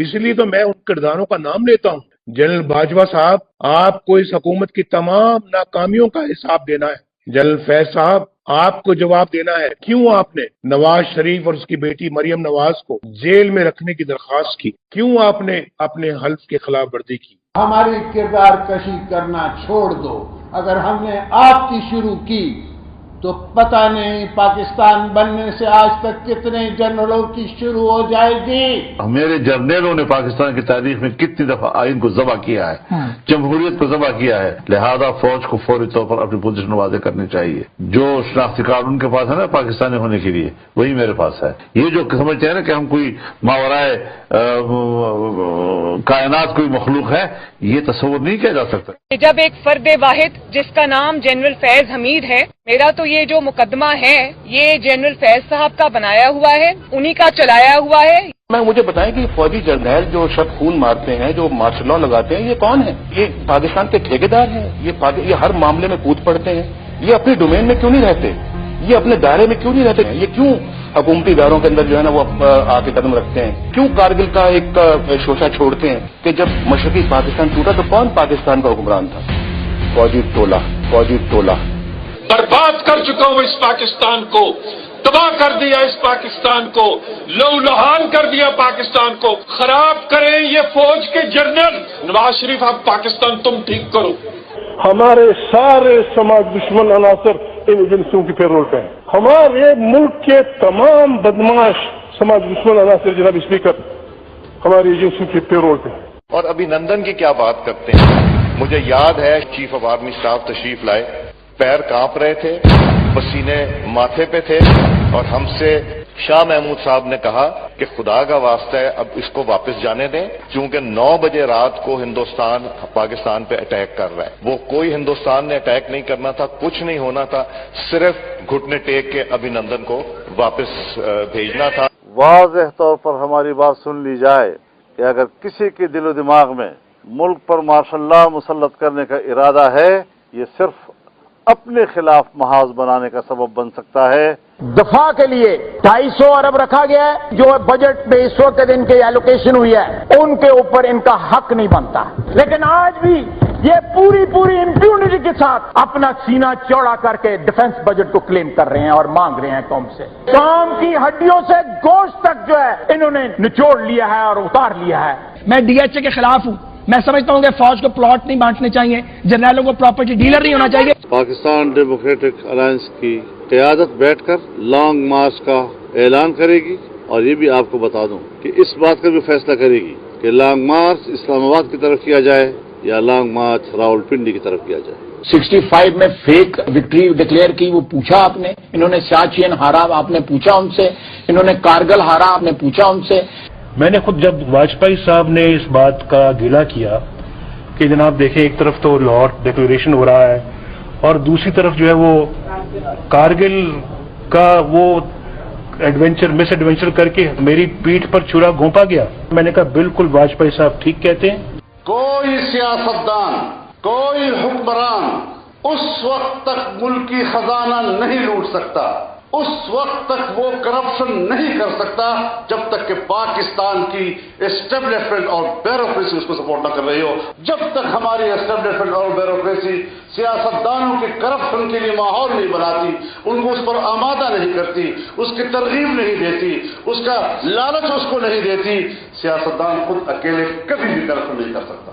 اس لیے تو میں ان کرداروں کا نام لیتا ہوں۔ جنرل باجوہ صاحب، آپ کو اس حکومت کی تمام ناکامیوں کا حساب دینا ہے۔ جنرل فیض صاحب، آپ کو جواب دینا ہے کیوں آپ نے نواز شریف اور اس کی بیٹی مریم نواز کو جیل میں رکھنے کی درخواست کی، کیوں آپ نے اپنے حلف کی خلاف ورزی کی۔ ہماری کردار کشی کرنا چھوڑ دو۔ اگر ہم نے آپ کی شروع کی تو پتہ نہیں پاکستان بننے سے آج تک کتنے جنرلوں کی شروع ہو جائے گی۔ میرے جرنیلوں نے پاکستان کی تاریخ میں کتنی دفعہ آئین کو ذبح کیا ہے، جمہوریت کو ذبح کیا ہے، لہذا فوج کو فوری طور پر اپنی پوزیشن واضح کرنی چاہیے۔ جو شناختی کارڈ ان کے پاس ہے نا پاکستانی ہونے کے لیے، وہی میرے پاس ہے۔ یہ جو سمجھتے ہیں نا کہ ہم کوئی ماورائے کائنات کوئی مخلوق ہے، یہ تصور نہیں کیا جا سکتا۔ جب ایک فرد واحد جس کا نام جنرل فیض حمید ہے، میرا تو یہ جو مقدمہ ہے یہ جنرل فیض صاحب کا بنایا ہوا ہے، انہی کا چلایا ہوا ہے۔ مجھے بتائیں کہ فوجی جرنیل جو شب خون مارتے ہیں، جو مارشل لاء لگاتے ہیں، یہ کون ہیں؟ یہ پاکستان کے ٹھیکیدار ہیں؟ یہ ہر معاملے میں کود پڑتے ہیں؟ یہ اپنی ڈومین میں کیوں نہیں رہتے؟ یہ اپنے دائرے میں کیوں نہیں رہتے؟ یہ کیوں حکومتی اداروں کے اندر جو ہے نا وہ آ کے قدم رکھتے ہیں؟ کیوں کارگل کا ایک شوشہ چھوڑتے ہیں کہ جب مشرقی پاکستان ٹوٹا تو کون پاکستان کا حکمران تھا؟ فوجی ٹولہ برباد کر چکا ہوں اس پاکستان کو، تباہ کر دیا اس پاکستان کو، لہو لہان کر دیا پاکستان کو، خراب کریں یہ فوج کے جنرل۔ نواز شریف اب پاکستان تم ٹھیک کرو۔ ہمارے سارے سماج دشمن عناصر ان ایجنسیوں کی پیرول پہ ہیں۔ ہمارے ملک کے تمام بدماش سماج دشمن عناصر جناب اسپیکر ہماری ایجنسیوں کی پیرول پہ ہیں۔ اور ابھی نندن کی کیا بات کرتے ہیں؟ مجھے یاد ہے چیف آف آرمی اسٹاف تشریف لائے، پیر کانپ رہے تھے، پسینے ماتھے پہ تھے، اور ہم سے شاہ محمود صاحب نے کہا کہ خدا کا واسطہ ہے اب اس کو واپس جانے دیں، کیونکہ 9 بجے رات کو ہندوستان پاکستان پہ اٹیک کر رہا ہے۔ وہ کوئی ہندوستان نے اٹیک نہیں کرنا تھا، کچھ نہیں ہونا تھا، صرف گھٹنے ٹیک کے ابھینندن کو واپس بھیجنا تھا۔ واضح طور پر ہماری بات سن لی جائے کہ اگر کسی کے دل و دماغ میں ملک پر مارشل لاء مسلط کرنے کا ارادہ ہے، یہ صرف اپنے خلاف محاذ بنانے کا سبب بن سکتا ہے۔ دفاع کے لیے 250 ارب رکھا گیا ہے، جو بجٹ میں اس وقت ان کی ایلوکیشن ہوئی ہے ان کے اوپر ان کا حق نہیں بنتا، لیکن آج بھی یہ پوری امپیونٹی کے ساتھ اپنا سینہ چوڑا کر کے ڈیفنس بجٹ کو کلیم کر رہے ہیں اور مانگ رہے ہیں قوم سے۔ قوم کی ہڈیوں سے گوشت تک جو ہے انہوں نے نچوڑ لیا ہے اور اتار لیا ہے۔ میں ڈی ایچ اے کے خلاف ہوں۔ میں سمجھتا ہوں کہ فوج کو پلاٹ نہیں بانٹنے چاہیے، جرنیلوں کو پراپرٹی ڈیلر نہیں ہونا چاہیے۔ پاکستان ڈیموکریٹک الائنس کی قیادت بیٹھ کر لانگ مارچ کا اعلان کرے گی، اور یہ بھی آپ کو بتا دوں کہ اس بات کا بھی فیصلہ کرے گی کہ لانگ مارچ اسلام آباد کی طرف کیا جائے یا لانگ مارچ راولپنڈی کی طرف کیا جائے۔ 65 میں فیک وکٹری ڈکلیئر کی، وہ پوچھا آپ نے، انہوں نے سیاچین ہارا آپ نے پوچھا ان سے، انہوں نے کارگل ہارا آپ نے پوچھا ان سے۔ میں نے خود جب واجپئی صاحب نے اس بات کا گلہ کیا کہ جناب دیکھیں ایک طرف تو لاہور ڈکلیریشن ہو رہا ہے اور دوسری طرف جو ہے وہ کارگل کا وہ مس ایڈونچر کر کے میری پیٹھ پر چھرا گھونپا گیا، میں نے کہا بالکل واجپئی صاحب ٹھیک کہتے ہیں۔ کوئی سیاستدان، کوئی حکمران اس وقت تک ملکی خزانہ نہیں لوٹ سکتا، اس وقت تک وہ کرپشن نہیں کر سکتا جب تک کہ پاکستان کی اسٹیبلشمنٹ اور بیوروکریسی اس کو سپورٹ نہ کر رہی ہو۔ جب تک ہماری اسٹیبلشمنٹ اور بیوروکریسی سیاستدانوں کے کرپشن کے لیے ماحول نہیں بناتی، ان کو اس پر آمادہ نہیں کرتی، اس کی ترغیب نہیں دیتی، اس کا لالچ اس کو نہیں دیتی، سیاستدان خود اکیلے کبھی بھی کرپشن نہیں کر سکتا۔